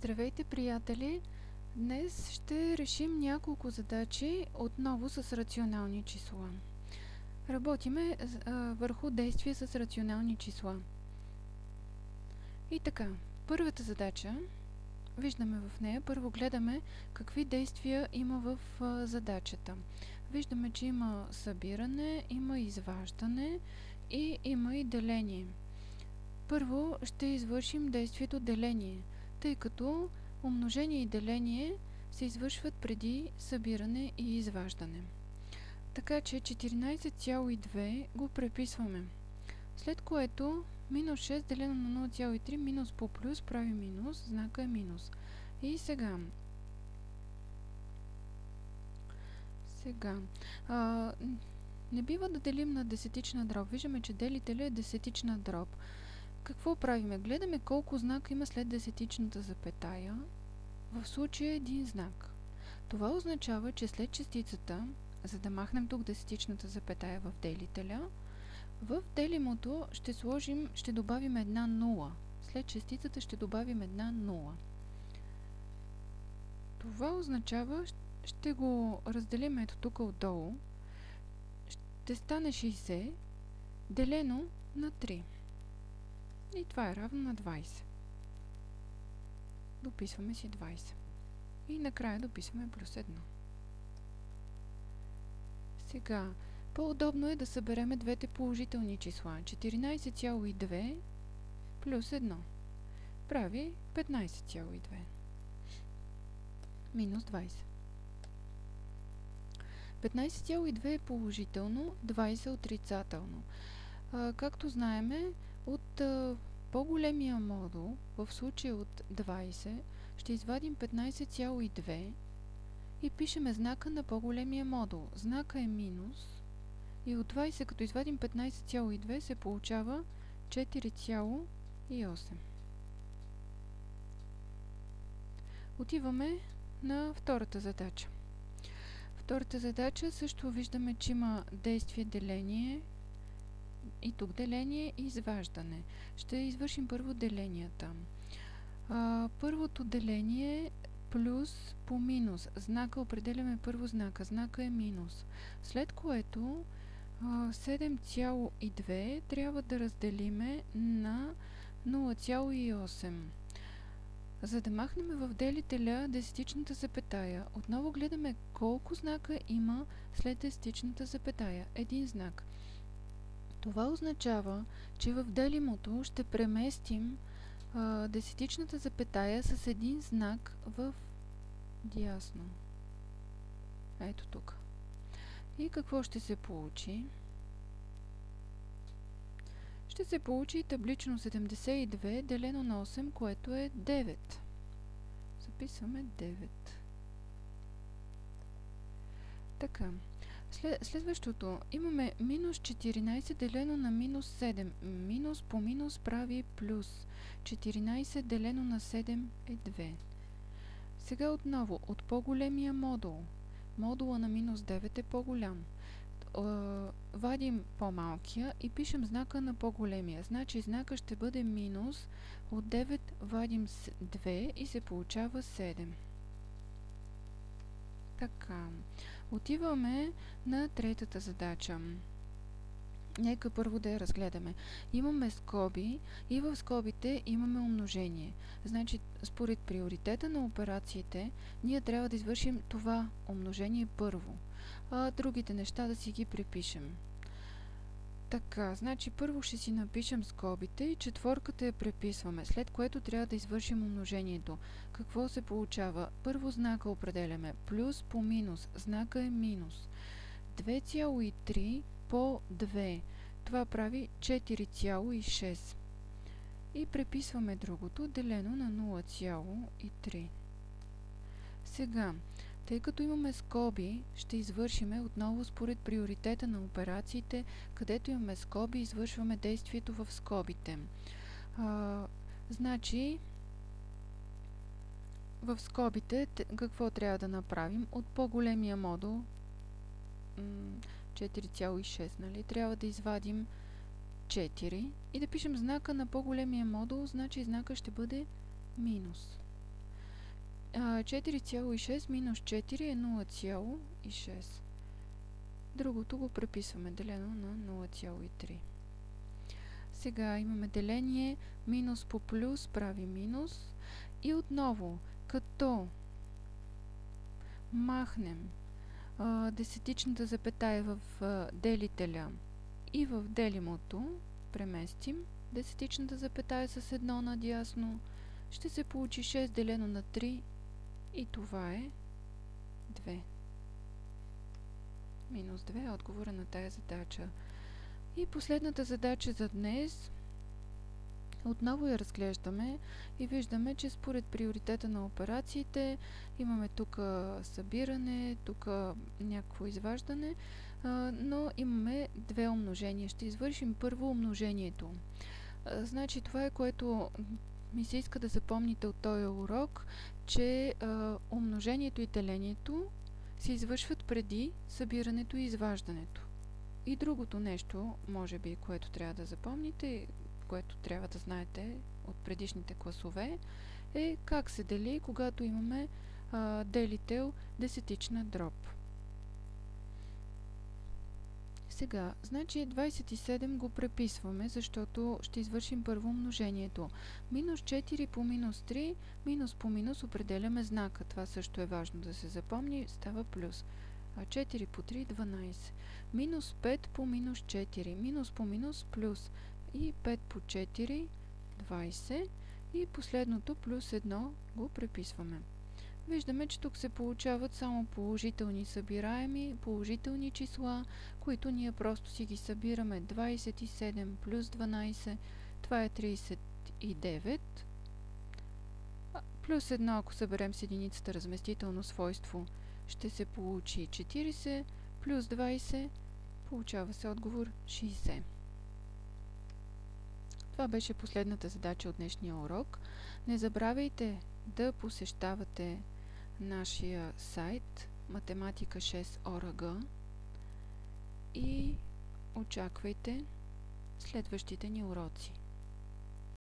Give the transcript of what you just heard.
Здравейте, приятели! Днес ще решим няколко задачи отново с рационални числа. Работиме върху действия с рационални числа. И така, първата задача, виждаме в нея, първо гледаме какви действия има в задачата. Виждаме, че има събиране, има изваждане и има и деление. Първо ще извършим действието деление, тъй като умножение и деление се извършват преди събиране и изваждане. Така че 14,2 го преписваме. След което минус 6 делено на 0,3 минус по плюс прави минус, знака е минус. И сега не бива да делим на десетична дроб. Виждаме, че делителя е десетична дроб. Какво правиме? Гледаме колко знака има след десетичната запетая. В случая един знак. Това означава, че след частицата, за да махнем тук десетичната запетая в делителя, в делимото ще добавим една нула. След частицата ще добавим една нула. Това означава, ще го разделим ето тук отдолу. Ще стане 60 делено на 3. И това е равно на 20. Дописваме си 20. И накрая дописваме плюс 1. Сега, по-удобно е да събереме двете положителни числа. 14,2 плюс 1 прави 15,2 минус 20. 15,2 е положително, 20 е отрицателно. Както знаеме, от по-големия модул, в случая от 20, ще извадим 15,2 и пишеме знака на по-големия модул. Знака е минус и от 20, като извадим 15,2, се получава 4,8. Отиваме на втората задача. Втората задача също виждаме, че има действие деление и тук деление и изваждане. Ще извършим първо деленията. Първото деление е плюс по минус. Знака определяме първо знака. Знака е минус. След което 7,2 трябва да разделиме на 0,8. За да махнем в делителя десетичната запетая, отново гледаме колко знака има след десетичната запетая. Един знак. Това означава, че в делимото ще преместим десетичната запетая с един знак в дясно. Ето тук. И какво ще се получи? Ще се получи таблично 72 делено на 8, което е 9. Записваме 9. Така. Следващото. Имаме минус 14 делено на минус 7. Минус по минус прави плюс. 14 делено на 7 е 2. Сега отново, от по-големия модул. Модула на минус 9 е по-голям. Вадим по-малкия и пишем знака на по-големия. Значи знака ще бъде минус. От 9 вадим 2 и се получава 7. Така. Отиваме на третата задача. Нека първо да я разгледаме. Имаме скоби и в скобите имаме умножение. Значи, според приоритета на операциите, ние трябва да извършим това умножение първо, а другите неща да си ги припишем. Така, значи първо ще си напишем скобите и четворката я преписваме, след което трябва да извършим умножението. Какво се получава? Първо знака определяме. Плюс по минус. Знака е минус. 2,3 по 2. Това прави 4,6. И преписваме другото, делено на 0,3. Сега, тъй като имаме скоби, ще извършиме отново според приоритета на операциите, където имаме скоби, извършваме действието в скобите. Значи, в скобите какво трябва да направим? От по-големия модул 4,6, нали? Трябва да извадим 4 и да пишем знака на по-големия модул, значи знака ще бъде минус. 4,6 минус 4 е 0,6. Другото го преписваме делено на 0,3. Сега имаме деление, минус по плюс прави минус. И отново, като махнем десетичната запетая в делителя и в делимото, преместим десетичната запетая с 1 надясно, ще се получи 6 делено на 3 и това е 2. Минус 2 е отговора на тая задача. И последната задача за днес, отново я разглеждаме и виждаме, че според приоритета на операциите имаме тук събиране, тук някакво изваждане, но имаме две умножения. Ще извършим първо умножението. Значи това е, което ми се иска да запомните от този урок, че умножението и делението се извършват преди събирането и изваждането. И другото нещо, може би, което трябва да запомните, което трябва да знаете от предишните класове, е как се дели, когато имаме делител десетична дроб. Сега, значи 27 го преписваме, защото ще извършим първо умножението. Минус 4 по минус 3, минус по минус определяме знака. Това също е важно да се запомни, става плюс. 4 по 3, 12. Минус 5 по минус 4, минус по минус плюс. И 5 по 4, 20. И последното плюс 1 го преписваме. Виждаме, че тук се получават само положителни събираеми, положителни числа, които ние просто си ги събираме. 27 плюс 12, това е 39. Плюс 1, ако съберем с единицата разместително свойство, ще се получи 40, плюс 20, получава се отговор 60. Това беше последната задача от днешния урок. Не забравяйте да посещавате нашия сайт Математика 6.org и очаквайте следващите ни уроци.